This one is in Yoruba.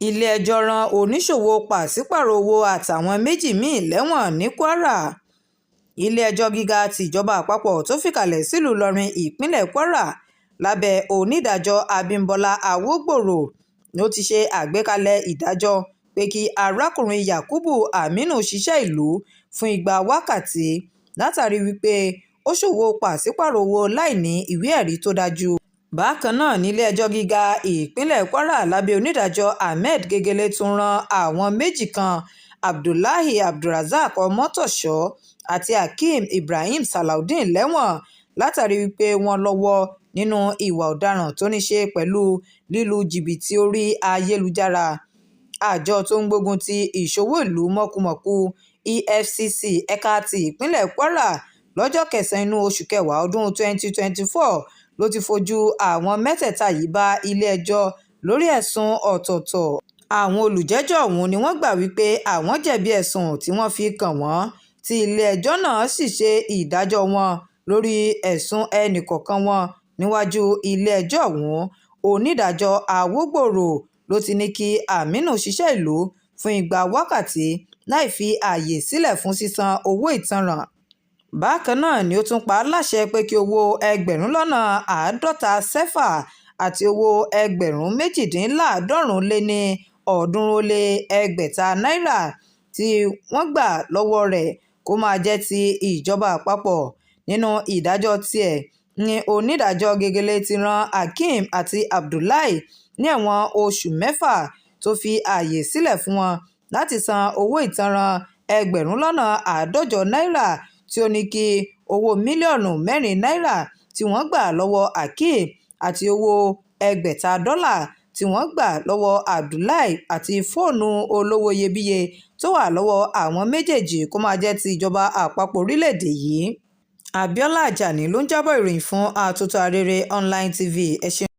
ilé-ẹjọ́ rán oníṣòwò pàṣípààrọ̀ owó àtàwọn méjì míín lẹ́wọ̀n ní Kwara. ilé-ẹjọ́ gíga tìjọba àpapọ̀ tó fìkàlẹ̀ sílùú Ìlọrin ìpínlẹ̀ Kwara lábẹ́ onídàájọ́ Abímbọ́lá Awógbòrò ló ti ṣe àgbékalẹ̀ ìdájọ́ pé kí arákùnrin Yakubu Aminu ṣiṣẹ́ ìlú fún 200 wákàtí látàrí wípé ó ṣòwò pàṣípààrọ̀ owó láìní ìwé-ẹ̀rí tó dájú. Bákan náà nílé-ẹjọ́ gíga ìpínlẹ̀ Kwara lábẹ́ onídàájọ́ Ahmed Gegele tún rán àwọn méjì kan Abdullahi Abdulrasaq Ọmọ́tòṣọ́ àti Hakeem Ibrahim Salaudeen lẹ́wọ̀n látàrí wípé wọ́n lọ́wọ́ nínú ìwà ọ̀daràn tó ní ṣe pẹ̀lú lílu jìbìtì orí ayélujára. Àjọ tó ń gbógun ti ìṣòwò ìlú mọ̀kùmọ̀kù EFCC ẹ̀ka ti ìpínlẹ̀ Kwara lọ́jọ́ 9 oṣù kẹwàá ọdún 2024 ló ti fojú àwọn mẹ́tẹ̀ẹ̀ta yìí bá ilé-ẹjọ́ lórí ẹ̀sùn ọ̀tọ̀ọ̀tọ̀. Àwọn olùjẹ́jọ́ ọ̀hún ni wọ́n gbà wípé àwọn jẹ̀bi ẹ̀sùn tí wọ́n fi kàn wọ́n tí ilé-ẹjọ́ náà sì ṣe ìdájọ́ wọn lórí ẹ̀sùn ẹnìkọ̀ọ̀kan wọn níwájú ilé-ẹjọ́ ọ̀hún. Onídàájọ́ Awógbòrò ló ti ní kí Aminu ṣiṣẹ́ ìlú fún 200 wákàtí láì fi ààyè sílẹ̀ fún sísan owó ìtanràn. Bákan náà ni ó tún pa á láṣẹ pé kí owó 50 sẹ́fà àti owó 398 náírà tí wọ́n gbà lọ́wọ́ rẹ̀ kó máa jẹ́ ti ìjọba àpapọ̀. Nínú ìdájọ́ tiẹ̀ ni onídàájọ́ Gegele ti rán Hakeem àti Abdullahi ní ẹ̀wọ̀n oṣù 6 tó fi ààyè sílẹ̀ fún wọn láti san owó ìtanràn 150 náírà tí ó ní kí owó mílíọ̀nù 4 náírà tí wọ́n gbà lọ́wọ́ Hakeem àti owó $100 tí wọ́n gbà lọ́wọ́ Abdullahi àti fóònù olówó iyebíye tó wà lọ́wọ́ àwọn méjèèjì kó máa jẹ́ ti ìjọba àpapọ̀ orílẹ̀-èdè yìí. Abiola Ajani ló ń jábọ̀ ìròyìn fún Atótó Arére Online TV. Ẹ ṣeun.